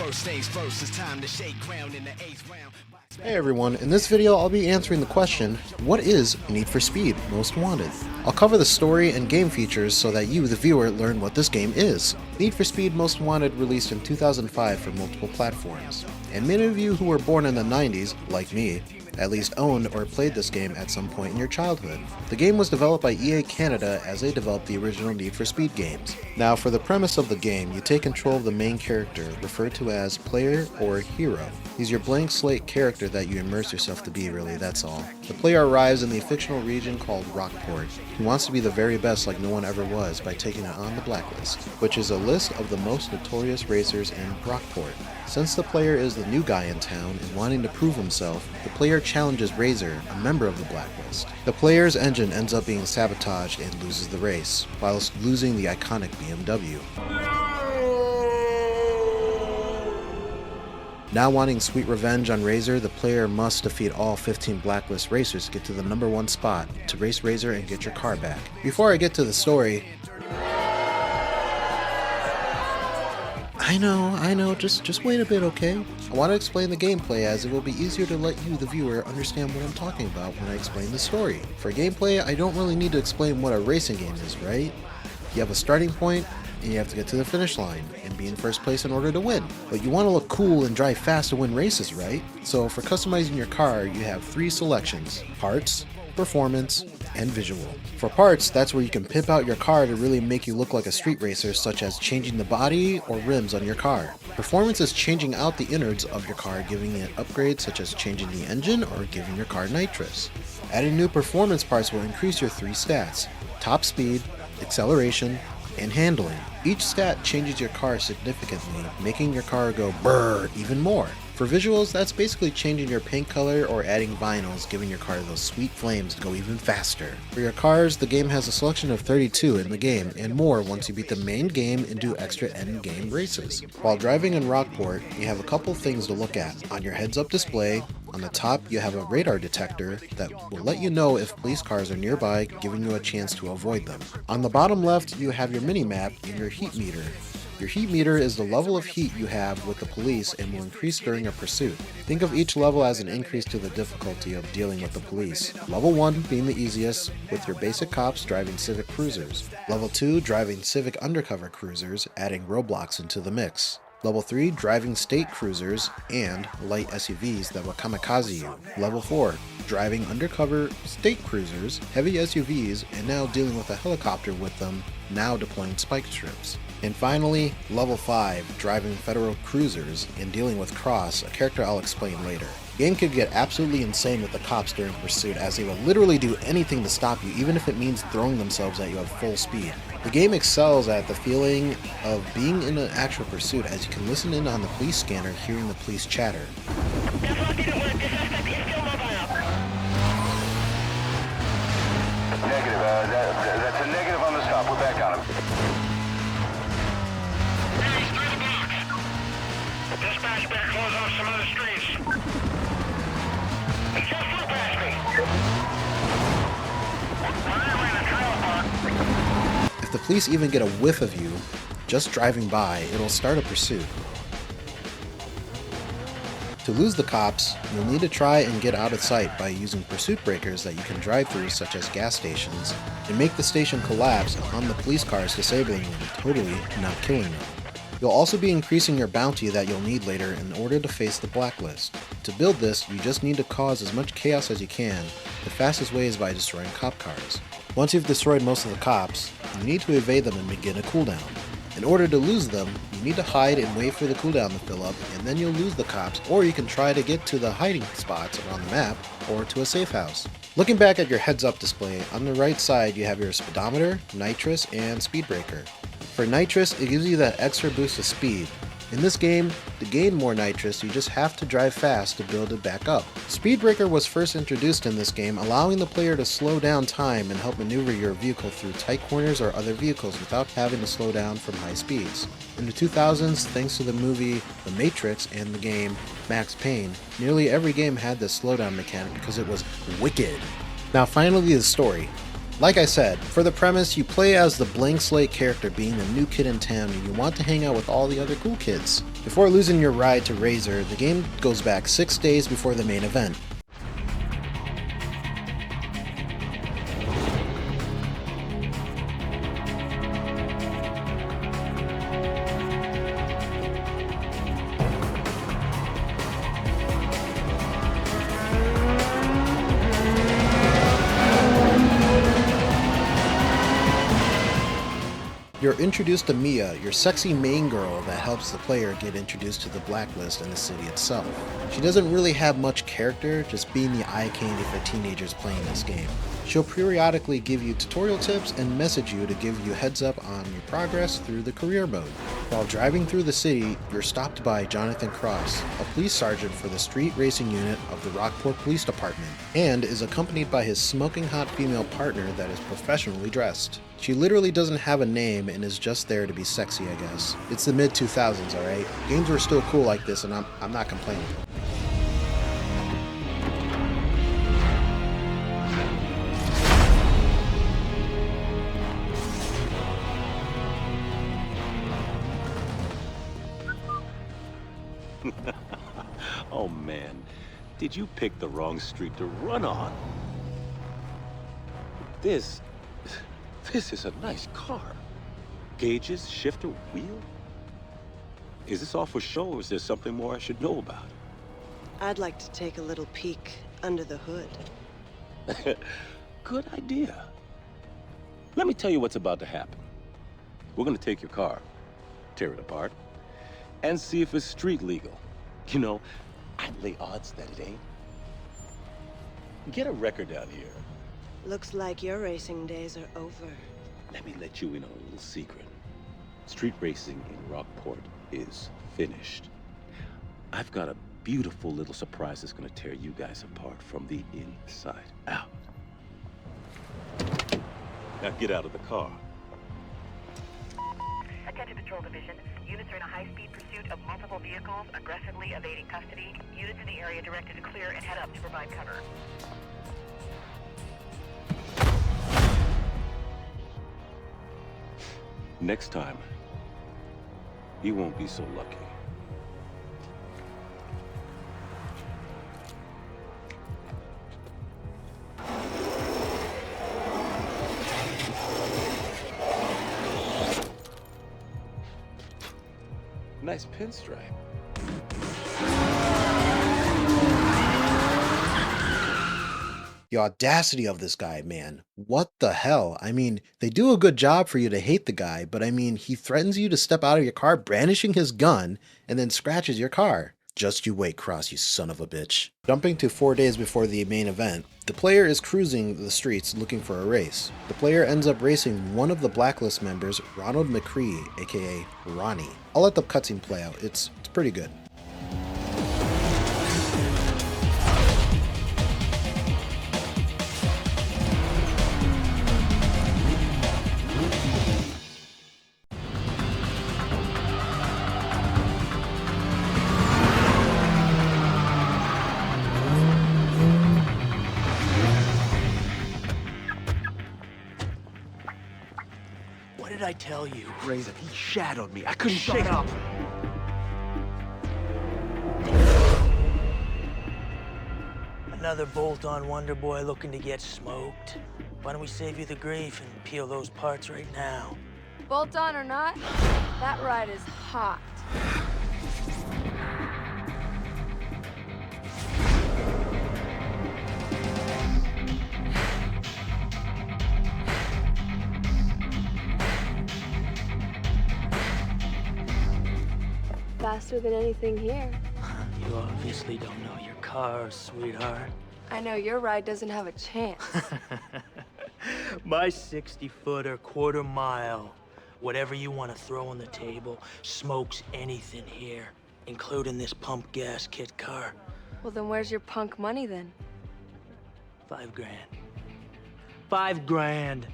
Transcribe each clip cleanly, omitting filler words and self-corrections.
First things first, it's time to shake ground in the 8th round. Hey everyone, in this video I'll be answering the question, what is Need for Speed Most Wanted? I'll cover the story and game features so that you, the viewer, learn what this game is. Need for Speed Most Wanted released in 2005 for multiple platforms, and many of you who were born in the 90s, like me, at least owned or played this game at some point in your childhood. The game was developed by EA Canada as they developed the original Need for Speed games. Now for the premise of the game, you take control of the main character, referred to as player or hero. He's your blank slate character that you immerse yourself to be, really, that's all. The player arrives in the fictional region called Rockport. He wants to be the very best like no one ever was by taking it on the Blacklist, which is a list of the most notorious racers in Rockport. Since the player is the new guy in town and wanting to prove himself, the player challenges Razor, a member of the Blacklist. The player's engine ends up being sabotaged and loses the race, whilst losing the iconic BMW. Now wanting sweet revenge on Razor, the player must defeat all 15 Blacklist racers to get to the number 1 spot to race Razor and get your car back. Before I get to the story, I know, just wait a bit, okay? I want to explain the gameplay as it will be easier to let you, the viewer, understand what I'm talking about when I explain the story. For gameplay, I don't really need to explain what a racing game is, right? You have a starting point, and you have to get to the finish line and be in first place in order to win. But you want to look cool and drive fast to win races, right? So for customizing your car, you have 3 selections: parts, performance, and visual. For parts, that's where you can pimp out your car to really make you look like a street racer, such as changing the body or rims on your car. Performance is changing out the innards of your car, giving it upgrades such as changing the engine or giving your car nitrous. Adding new performance parts will increase your 3 stats: top speed, acceleration, and handling. Each stat changes your car significantly, making your car go brrr even more. For visuals, that's basically changing your paint color or adding vinyls, giving your car those sweet flames to go even faster. For your cars, the game has a selection of 32 in the game, and more once you beat the main game and do extra end-game races. While driving in Rockport, you have a couple things to look at. On your heads-up display, on the top, you have a radar detector that will let you know if police cars are nearby, giving you a chance to avoid them. On the bottom left, you have your mini-map and your heat meter. Your heat meter is the level of heat you have with the police and will increase during a pursuit. Think of each level as an increase to the difficulty of dealing with the police. Level 1 being the easiest, with your basic cops driving Civic Cruisers. Level 2 driving Civic Undercover Cruisers, adding roadblocks into the mix. Level 3, driving state cruisers and light SUVs that will kamikaze you. Level 4, driving undercover state cruisers, heavy SUVs, and now dealing with a helicopter with them, now deploying spike strips. And finally, Level 5, driving federal cruisers and dealing with Cross, a character I'll explain later. The game could get absolutely insane with the cops during pursuit, as they will literally do anything to stop you, even if it means throwing themselves at you at full speed. The game excels at the feeling of being in an actual pursuit, as you can listen in on the police scanner hearing the police chatter. Negative, that's a negative on the stop. We're back on him. Dispatch better close off some other streets. He just flew past me. If the police even get a whiff of you, just driving by, it'll start a pursuit. To lose the cops, you'll need to try and get out of sight by using pursuit breakers that you can drive through, such as gas stations, and make the station collapse on the police cars, disabling them, totally not killing them. You'll also be increasing your bounty that you'll need later in order to face the Blacklist. To build this, you just need to cause as much chaos as you can. The fastest way is by destroying cop cars. Once you've destroyed most of the cops, you need to evade them and begin a cooldown. In order to lose them, you need to hide and wait for the cooldown to fill up, and then you'll lose the cops, or you can try to get to the hiding spots around the map, or to a safe house. Looking back at your heads-up display, on the right side you have your speedometer, nitrous, and speed breaker. For nitrous, it gives you that extra boost of speed. In this game, to gain more nitrous, you just have to drive fast to build it back up. Speed breaker was first introduced in this game, allowing the player to slow down time and help maneuver your vehicle through tight corners or other vehicles without having to slow down from high speeds. In the 2000s, thanks to the movie The Matrix and the game Max Payne, nearly every game had this slowdown mechanic because it was wicked. Now finally the story. Like I said, for the premise, you play as the blank slate character being the new kid in town and you want to hang out with all the other cool kids. Before losing your ride to Razor, the game goes back 6 days before the main event. You're introduced to Mia, your sexy main girl that helps the player get introduced to the Blacklist and the city itself. She doesn't really have much character, just being the eye candy for teenagers playing this game. She'll periodically give you tutorial tips and message you to give you heads up on your progress through the career mode. While driving through the city, you're stopped by Jonathan Cross, a police sergeant for the street racing unit of the Rockport Police Department, and is accompanied by his smoking hot female partner that is professionally dressed. She literally doesn't have a name and is just there to be sexy, I guess. It's the mid-2000s, alright? Games were still cool like this and I'm not complaining. Oh man, did you pick the wrong street to run on? This is a nice car. Gauges, shifter, wheel? Is this all for show or is there something more I should know about? I'd like to take a little peek under the hood. Good idea. Let me tell you what's about to happen. We're gonna take your car, tear it apart, and see if it's street legal. You know, I'd lay odds that it ain't. Get a record down here. Looks like your racing days are over. Let me let you in on a little secret. Street racing in Rockport is finished. I've got a beautiful little surprise that's gonna tear you guys apart from the inside out. Now get out of the car. Attention Patrol Division. Units are in a high-speed pursuit of multiple vehicles, aggressively evading custody. Units in the area directed to clear and head up to provide cover. Next time, you won't be so lucky. Nice pinstripe. The audacity of this guy, man. What the hell? I mean, they do a good job for you to hate the guy, but I mean, he threatens you to step out of your car brandishing his gun and then scratches your car. Just you wait, Cross, you son of a bitch. Jumping to 4 days before the main event, the player is cruising the streets looking for a race. The player ends up racing one of the Blacklist members, Ronald McCree, aka Ronnie. I'll let the cutscene play out, it's pretty good. What did I tell you? Razor, he shadowed me. I couldn't shake up. Another bolt-on Wonder Boy looking to get smoked. Why don't we save you the grief and peel those parts right now? Bolt on or not, that ride is hot. Faster than anything here. You obviously don't know your cars, sweetheart. I know your ride doesn't have a chance. My 60-footer, quarter mile, whatever you want to throw on the table, smokes anything here, including this pump gas kit car. Well, then where's your punk money then? $5 grand. $5 grand.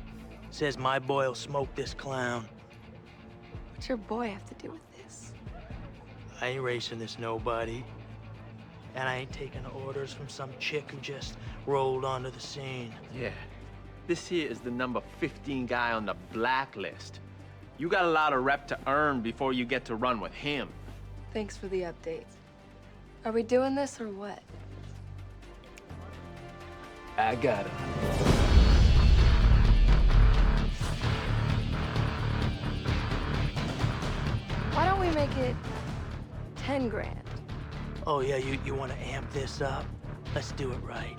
Says my boy'll smoke this clown. What's your boy have to do with this? I ain't racing this nobody. And I ain't taking orders from some chick who just rolled onto the scene. Yeah. This here is the number 15 guy on the blacklist. You got a lot of rep to earn before you get to run with him. Thanks for the update. Are we doing this or what? I got him. Why don't we make it 10 grand? Oh, yeah, you want to amp this up? Let's do it right.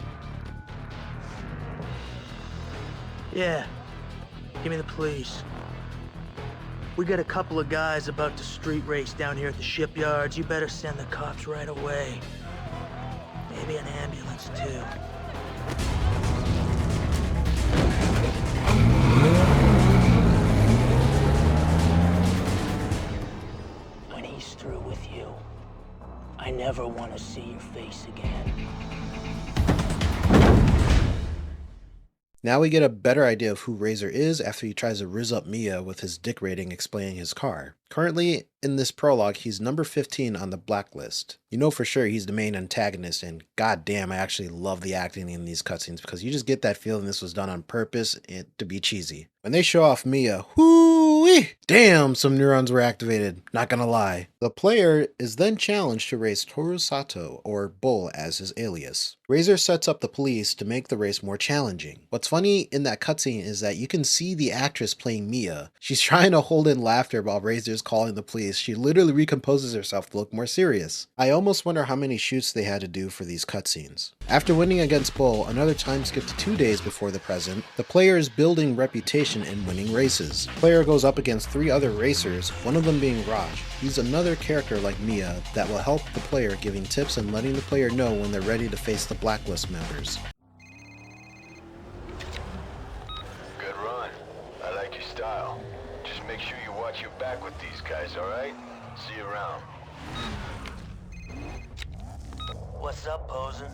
Yeah, give me the police. We got a couple of guys about to street race down here at the shipyards. You better send the cops right away. Maybe an ambulance, too. When he's through with you, I never want to see your face again. Now we get a better idea of who Razor is after he tries to rizz up Mia with his dick rating explaining his car. Currently, in this prologue, he's number 15 on the blacklist. You know for sure he's the main antagonist, and goddamn, I actually love the acting in these cutscenes because you just get that feeling this was done on purpose to be cheesy. When they show off Mia, whoo-wee! Damn, some neurons were activated, not gonna lie. The player is then challenged to race Toru Sato, or Bull as his alias. Razor sets up the police to make the race more challenging. What's funny in that cutscene is that you can see the actress playing Mia. She's trying to hold in laughter while Razor's calling the police. She literally recomposes herself to look more serious. I almost wonder how many shoots they had to do for these cutscenes. After winning against Bull, another time skip to 2 days before the present, the player is building reputation in winning races. The player goes up against 3 other racers, one of them being Raj. He's another character like Mia that will help the player, giving tips and letting the player know when they're ready to face the Blacklist members. Good run. I like your style. Just make sure you watch your back with these guys, alright? See you around. What's up, poser?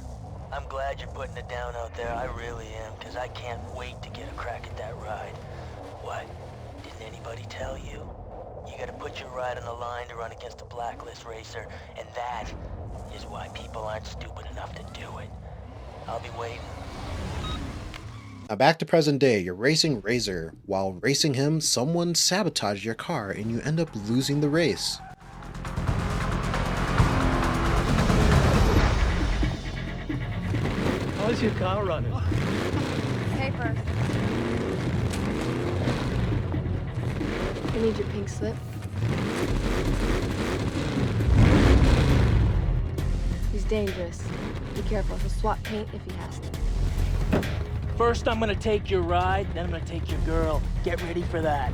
I'm glad you're putting it down out there. I really am, because I can't wait to get a crack at that ride. What? Didn't anybody tell you? You gotta put your ride on the line to run against a Blacklist racer, and that is why people aren't stupid enough to do it. I'll be waiting. Now back to present day, you're racing Razor. While racing him, someone sabotaged your car and you end up losing the race. How's your car running? Paper. I need your pink slip. He's dangerous. Be careful. He'll swap paint if he has to. First, I'm gonna take your ride, then I'm gonna take your girl. Get ready for that.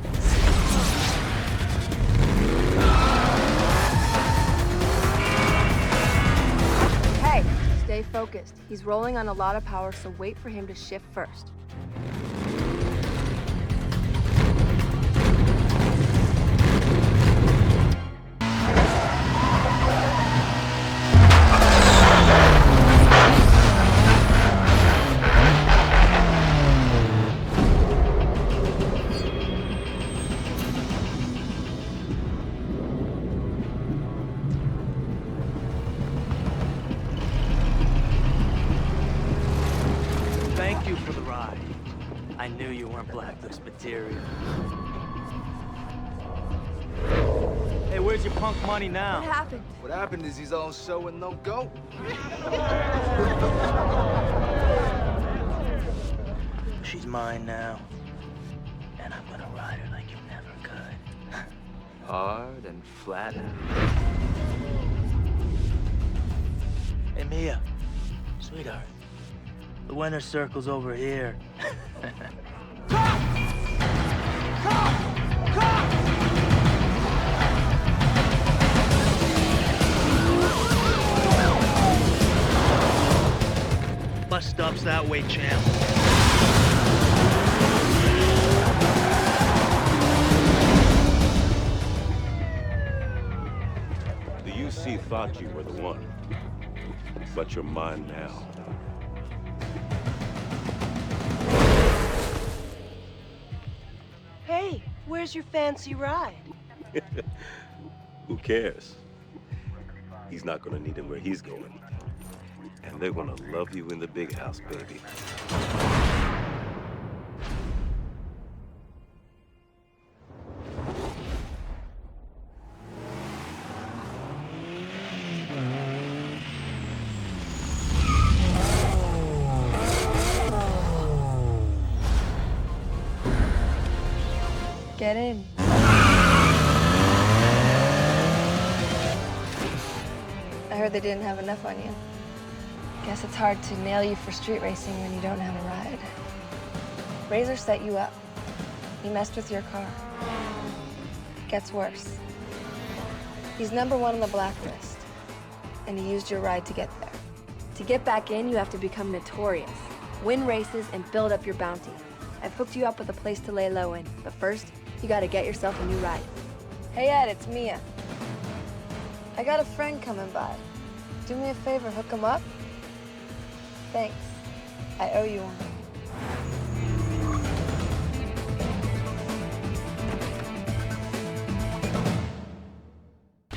Hey, stay focused. He's rolling on a lot of power, so wait for him to shift first. Thank you for the ride. I knew you weren't Blacklist material. Hey, where's your punk money now? What happened? What happened is he's all show and no go. She's mine now. And I'm gonna ride her like you never could. Hard and flat. Hey, Mia. Sweetheart. The winner's circle's over here. Bus stop's that way, champ. The UC thought you were the one, but you're mine now. Hey, where's your fancy ride? Who cares? He's not gonna need him where he's going. And they're gonna love you in the big house, baby. Get in. I heard they didn't have enough on you. Guess it's hard to nail you for street racing when you don't have a ride. Razor set you up. He messed with your car. Gets worse. He's #1 on the blacklist, and he used your ride to get there. To get back in, you have to become notorious, win races, and build up your bounty. I've hooked you up with a place to lay low in, but first, you gotta get yourself a new ride. Hey Ed, it's Mia. I got a friend coming by. Do me a favor, hook him up? Thanks. I owe you one.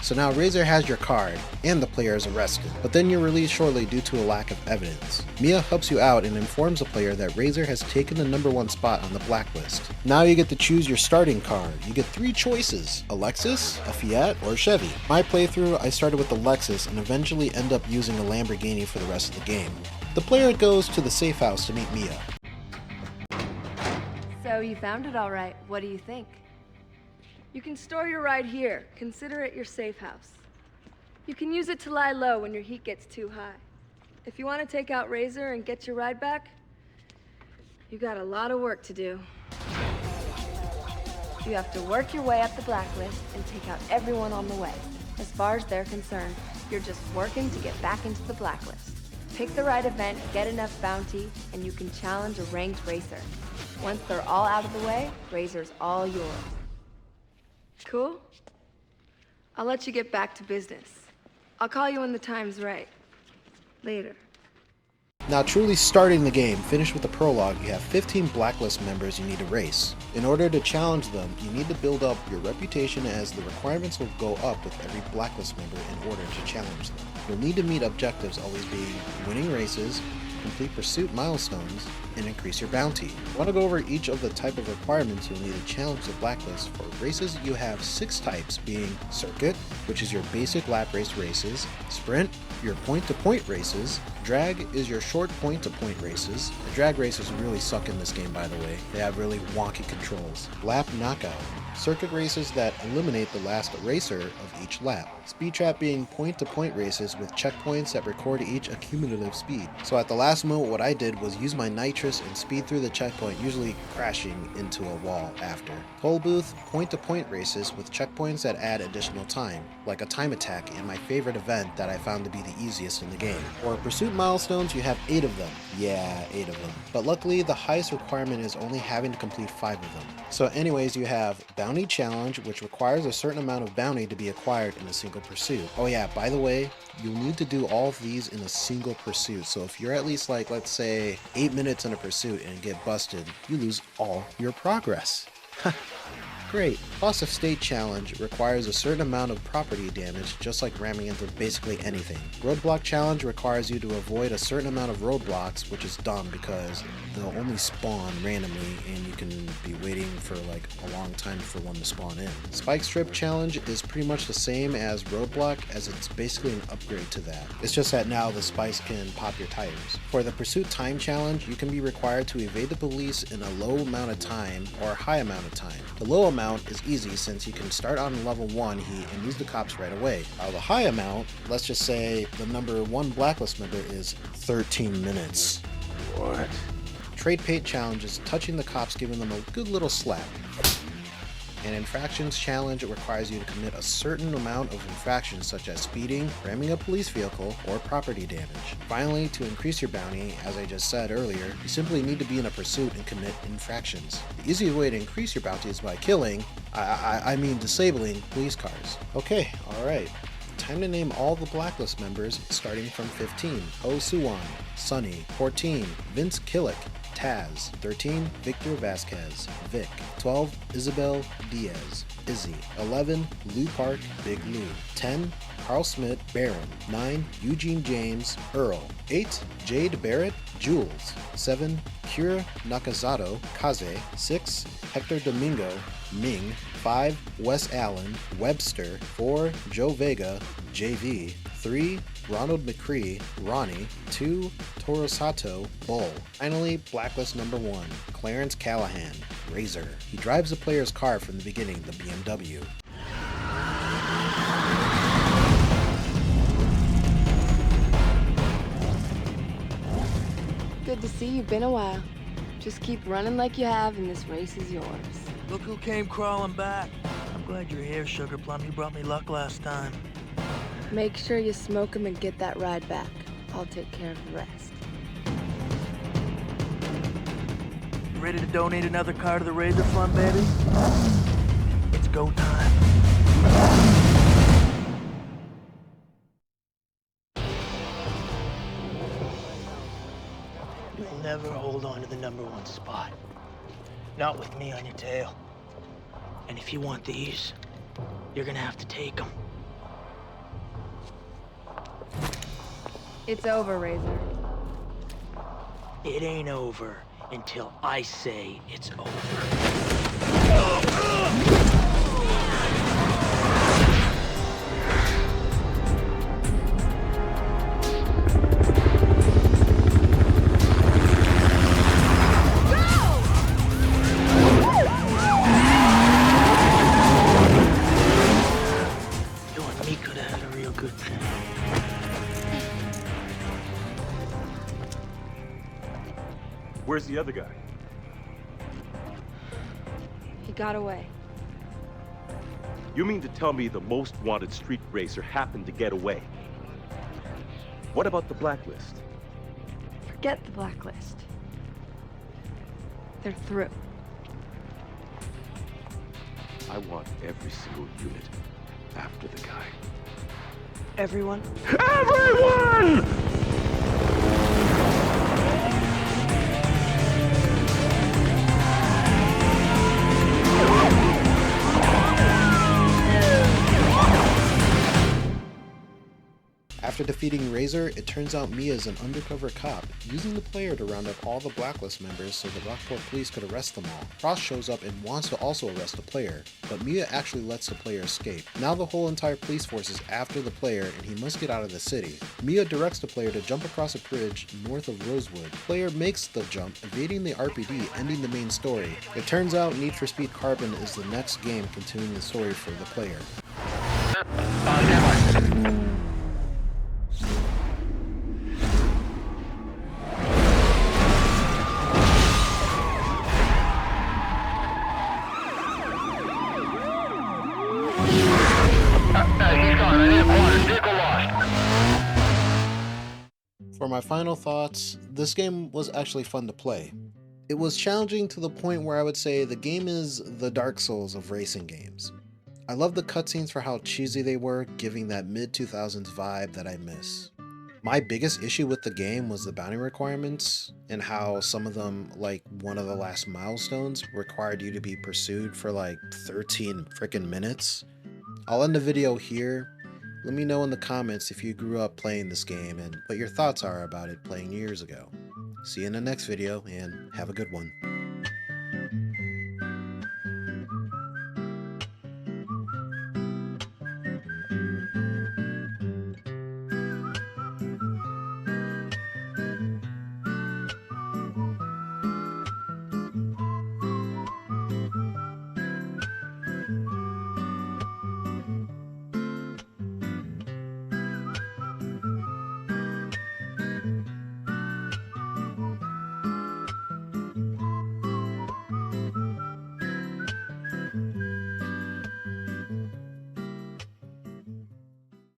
So now Razor has your card, and the player is arrested, but then you're released shortly due to a lack of evidence. Mia helps you out and informs the player that Razor has taken the #1 spot on the blacklist. Now you get to choose your starting car. You get 3 choices: a Lexus, a Fiat, or a Chevy. My playthrough, I started with the Lexus and eventually end up using a Lamborghini for the rest of the game. The player goes to the safe house to meet Mia. So you found it all right. What do you think? You can store your ride here. Consider it your safe house. You can use it to lie low when your heat gets too high. If you want to take out Razor and get your ride back, you got a lot of work to do. You have to work your way up the blacklist and take out everyone on the way. As far as they're concerned, you're just working to get back into the blacklist. Pick the right event, get enough bounty, and you can challenge a ranked racer. Once they're all out of the way, Razor's all yours. Cool? I'll let you get back to business. I'll call you when the time's right. Later. Now truly starting the game, finished with the prologue, you have 15 blacklist members you need to race. In order to challenge them, you need to build up your reputation, as the requirements will go up with every blacklist member in order to challenge them. You'll need to meet objectives always being winning races, complete pursuit milestones, and increase your bounty. I want to go over each of the type of requirements you'll need to challenge the blacklist. For races, you have 6 types, being circuit, which is your basic lap race races, sprint, your point-to-point races, drag is your short point-to-point races. The drag races really suck in this game, by the way. They have really wonky controls. Lap knockout, circuit races that eliminate the last racer of each lap. Speed trap being point-to-point races with checkpoints that record each accumulative speed. So at the last moment, what I did was use my nitrous and speed through the checkpoint, usually crashing into a wall after. Toll booth, point-to-point races with checkpoints that add additional time, like a time attack in my favorite event that I found to be the easiest in the game. For pursuit milestones, you have 8 of them. Yeah, 8 of them. But luckily, the highest requirement is only having to complete 5 of them. So anyways, you have Bounty Challenge, which requires a certain amount of bounty to be acquired in a single pursuit. Oh yeah, by the way, you'll need to do all of these in a single pursuit. So if you're at least like, let's say, 8 minutes in a pursuit and get busted, you lose all your progress. Great. Loss of State Challenge requires a certain amount of property damage, just like ramming into basically anything. Roadblock Challenge requires you to avoid a certain amount of roadblocks, which is dumb because they'll only spawn randomly and you can be waiting for like a long time for one to spawn in. Spike Strip Challenge is pretty much the same as Roadblock, as it's basically an upgrade to that. It's just that now the spikes can pop your tires. For the Pursuit Time Challenge, you can be required to evade the police in a low amount of time or a high amount of time. The low amount is easy since you can start on level 1 heat and lose the cops right away. While the high amount, let's just say the #1 blacklist member, is 13 minutes. What? Trade Paint Challenge is touching the cops, giving them a good little slap. An Infractions Challenge requires you to commit a certain amount of infractions such as speeding, ramming a police vehicle, or property damage. Finally, to increase your bounty, as I just said earlier, you simply need to be in a pursuit and commit infractions. The easiest way to increase your bounty is by killing, I mean disabling, police cars. Okay, alright. Time to name all the blacklist members, starting from 15. Ho Suwon, Sunny. 14. Vince Killick, Taz. 13. Victor Vasquez, Vic. 12. Isabel Diaz, Izzy. 11. Lou Park, Big Lou. 10. Carl Smith, Baron. 9. Eugene James, Earl. 8. Jade Barrett, Jules. 7. Kira Nakazato, Kaze. 6. Hector Domingo, Ming. 5. Wes Allen, Webster. 4. Joe Vega, JV. 3. Ronald McCree, Ronnie. 2. Toro Sato, Bull. Finally, blacklist #1, Clarence Callahan. Razor. He drives the player's car from the beginning, the BMW. Good to see you. Been a while. Just keep running like you have, and this race is yours. Look who came crawling back. I'm glad you're here, Sugar Plum. You brought me luck last time. Make sure you smoke 'em and get that ride back. I'll take care of the rest. You ready to donate another car to the Razor Fund, baby? It's go time. You'll never hold on to the #1 spot. Not with me on your tail. And if you want these, you're gonna have to take them. It's over, Razor. It ain't over until I say it's over. You and me could have had a real good thing. Where's the other guy? He got away. You mean to tell me the most wanted street racer happened to get away? What about the blacklist? Forget the blacklist. They're through. I want every single unit after the guy. Everyone? Everyone! After defeating Razor, it turns out Mia is an undercover cop, using the player to round up all the Blacklist members so the Rockport police could arrest them all. Frost shows up and wants to also arrest the player, but Mia actually lets the player escape. Now the whole entire police force is after the player and he must get out of the city. Mia directs the player to jump across a bridge north of Rosewood. The player makes the jump, evading the RPD, ending the main story. It turns out Need for Speed Carbon is the next game continuing the story for the player. For my final thoughts, this game was actually fun to play. It was challenging to the point where I would say the game is the Dark Souls of racing games. I love the cutscenes for how cheesy they were, giving that mid-2000s vibe that I miss. My biggest issue with the game was the bounty requirements and how some of them, like one of the last milestones, required you to be pursued for like 13 freaking minutes. I'll end the video here. Let me know in the comments if you grew up playing this game and what your thoughts are about it playing years ago. See you in the next video and have a good one.